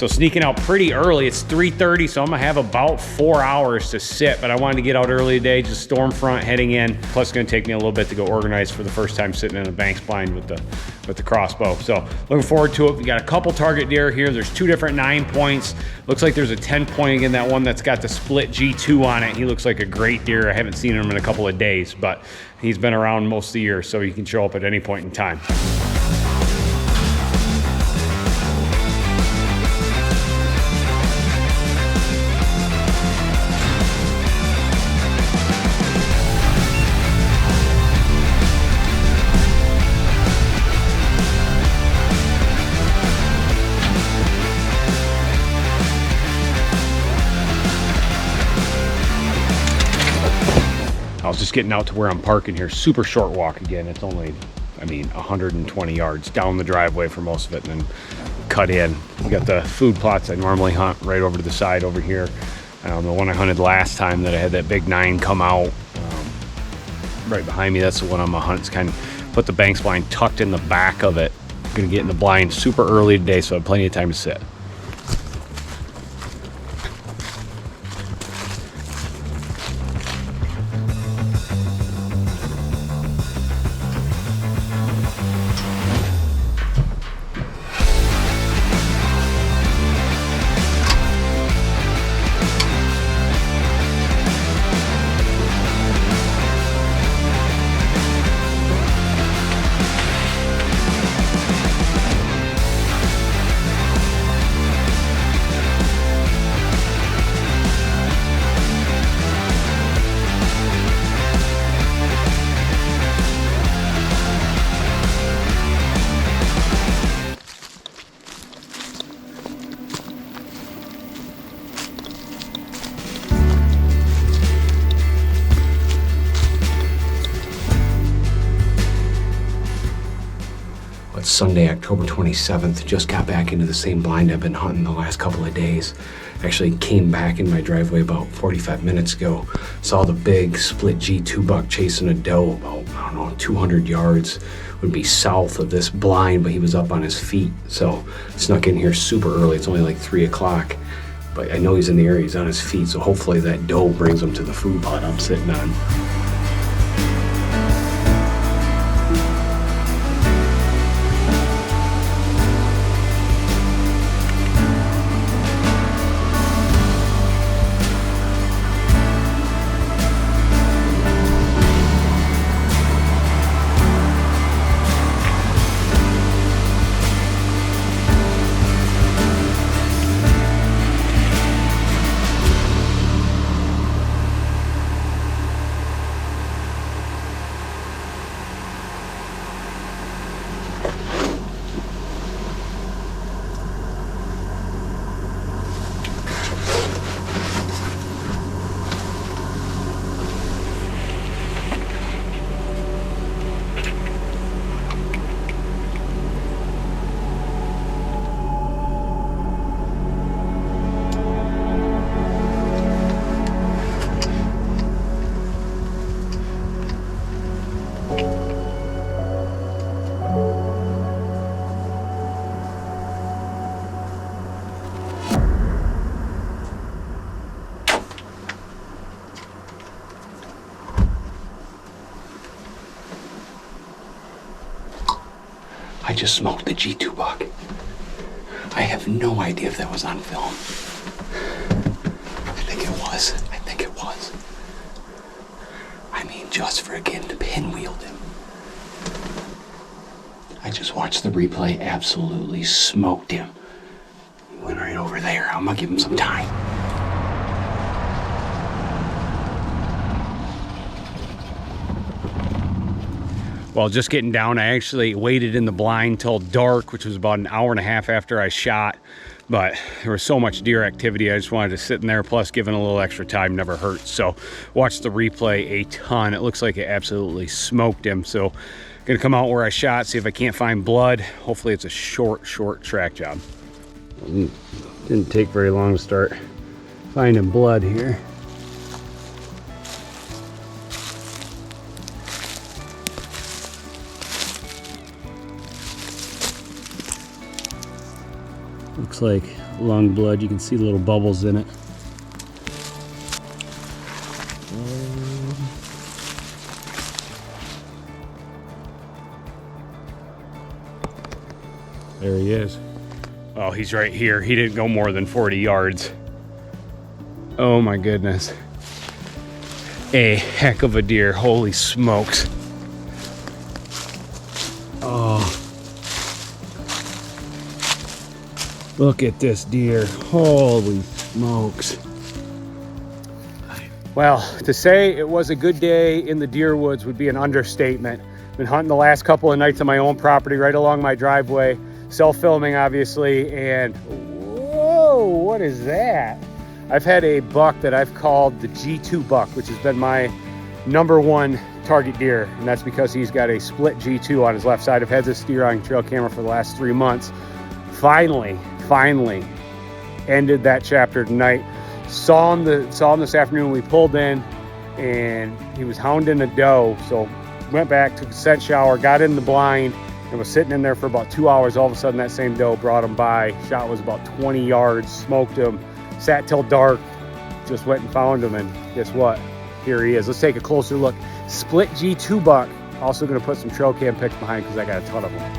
So sneaking out pretty early. It's 3:30, so I'm gonna have about 4 hours to sit, but I wanted to get out early today, just storm front heading in. Plus it's gonna take me a little bit to go organize for the first time sitting in a banks blind with the crossbow. So looking forward to it. We got a couple target deer here. There's 2 different 9 points. Looks like there's a 10 point again, that one that's got the split G2 on it. He looks like a great deer. I haven't seen him in a couple of days, but he's been around most of the year, so he can show up at any point in time. I was just getting out to where I'm parking here. Super short walk again. It's only, I mean, 120 yards down the driveway for most of it and then cut in. We got the food plots I normally hunt right over to the side over here. The one I hunted last time that I had that big 9 come out right behind me, that's the one I'm gonna hunt. It's kind of put the banks blind tucked in the back of it. I'm gonna get in the blind super early today, so I have plenty of time to sit. It's Sunday, October 27th. Just got back into the same blind I've been hunting the last couple of days. Actually came back in my driveway about 45 minutes ago. Saw the big split G2 buck chasing a doe about, I don't know, 200 yards. Would be south of this blind, but he was up on his feet. So snuck in here super early. It's only like 3 o'clock. But I know he's in the area, he's on his feet. So hopefully that doe brings him to the food plot I'm sitting on. I just smoked the G2 buck. I have no idea if that was on film. I think it was. I think it was. I mean, just friggin' pinwheeled him. I just watched the replay, absolutely smoked him. He went right over there. I'm gonna give him some time. Well, just getting down, I actually waited in the blind till dark, which was about an hour and a half after I shot. But there was so much deer activity, I just wanted to sit in there. Plus, giving a little extra time never hurts. So, watched the replay a ton. It looks like it absolutely smoked him. So, gonna come out where I shot, see if I can't find blood. Hopefully, it's a short track job. Didn't take very long to start finding blood here. Looks like lung blood. You can see little bubbles in it. There he is. Oh, he's right here. He didn't go more than 40 yards. Oh my goodness. A heck of a deer. Holy smokes. Oh. Look at this deer. Holy smokes. Well, to say it was a good day in the deer woods would be an understatement. Been hunting the last couple of nights on my own property right along my driveway. Self-filming, obviously, and whoa, what is that? I've had a buck that I've called the G2 buck, which has been my #1 target deer, and that's because he's got a split G2 on his left side. I've had this deer on trail camera for the last 3 months. Finally ended that chapter tonight. Saw him this afternoon. We pulled in, and he was hounding a doe. So went back, took a scent shower, got in the blind, and was sitting in there for about 2 hours. All of a sudden, that same doe brought him by. Shot was about 20 yards, smoked him, sat till dark, just went and found him, and guess what? Here he is. Let's take a closer look. Split G2 buck. Also going to put some trail cam pics behind because I got a ton of them.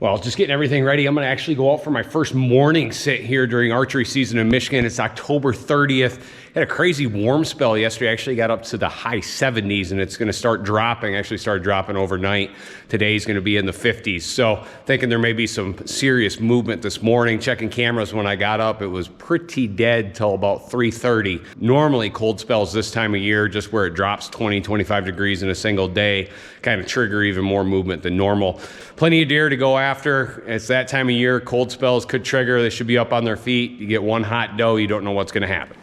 Well, just getting everything ready. I'm going to actually go out for my first morning sit here during archery season in Michigan. It's October 30th. Had a crazy warm spell yesterday. Actually got up to the high 70s, and it's going to start dropping. Actually started dropping overnight. Today's going to be in the 50s. So thinking there may be some serious movement this morning. Checking cameras when I got up, it was pretty dead till about 3:30. Normally cold spells this time of year, just where it drops 20, 25 degrees in a single day, kind of trigger even more movement than normal. Plenty of deer to go after. It's that time of year. Cold spells could trigger. They should be up on their feet. You get one hot doe, you don't know what's going to happen.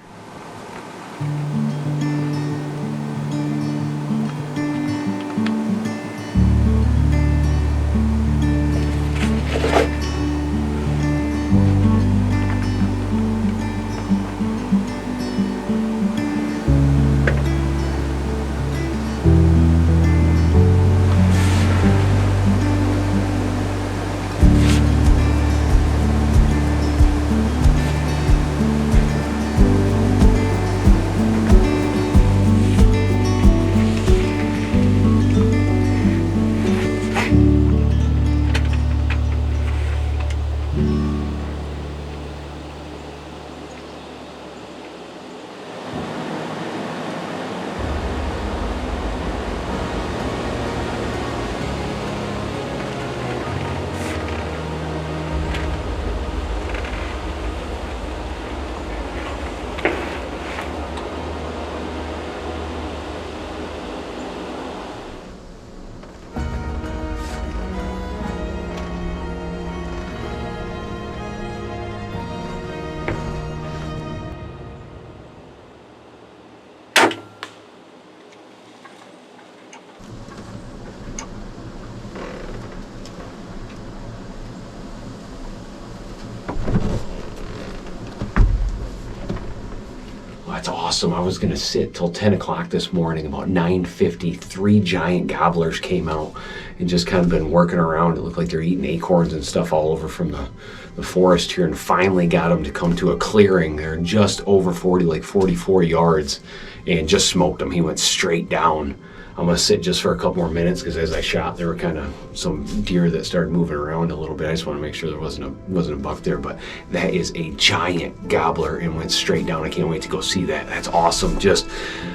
That's awesome. I was gonna sit till 10 o'clock this morning. About 9:50, 3 giant gobblers came out and just kind of been working around. It looked like they're eating acorns and stuff all over from the forest here, and finally got them to come to a clearing. They're just over 40, like 44 yards, and just smoked him. He went straight down. I'm gonna sit just for a couple more minutes because as I shot, there were kind of some deer that started moving around a little bit. I just want to make sure there wasn't a buck there, but that is a giant gobbler and went straight down. I can't wait to go see that. That's awesome. Just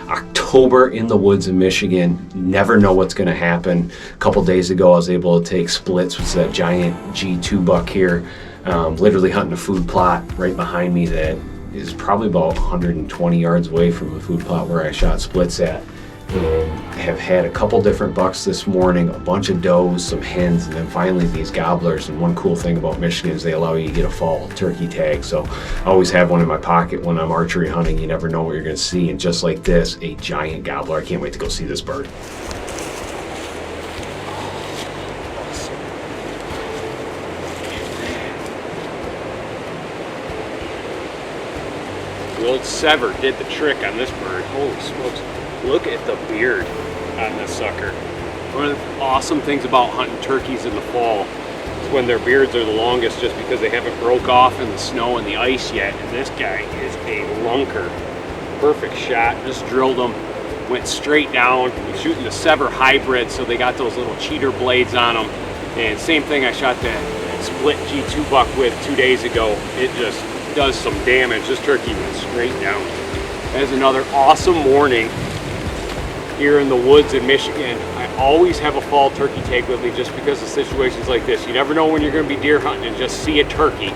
October in the woods in Michigan. Never know what's gonna happen. A couple days ago, I was able to take splits with that giant G2 buck here. Literally hunting a food plot right behind me that is probably about 120 yards away from the food plot where I shot splits at. And have had a couple different bucks this morning, a bunch of does, some hens, and then finally these gobblers. And one cool thing about Michigan is they allow you to get a fall turkey tag. So I always have one in my pocket when I'm archery hunting. You never know what you're gonna see. And just like this, a giant gobbler. I can't wait to go see this bird. old SEVR did the trick on this bird. Holy smokes. Look at the beard on this sucker. One of the awesome things about hunting turkeys in the fall is when their beards are the longest, just because they haven't broke off in the snow and the ice yet. And this guy is a lunker. Perfect shot, just drilled him, went straight down. He's shooting the SEVR hybrid, so they got those little cheater blades on them. And same thing I shot that split G2 buck with 2 days ago. It just does some damage. This turkey went straight down. That's another awesome morning here in the woods in Michigan. I always have a fall turkey tag with me just because of situations like this. You never know when you're going to be deer hunting and just see a turkey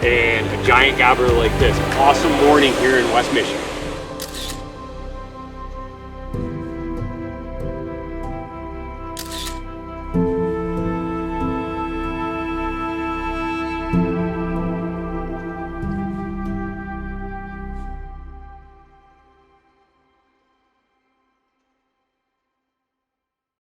and a giant gobbler like this. Awesome morning here in West Michigan.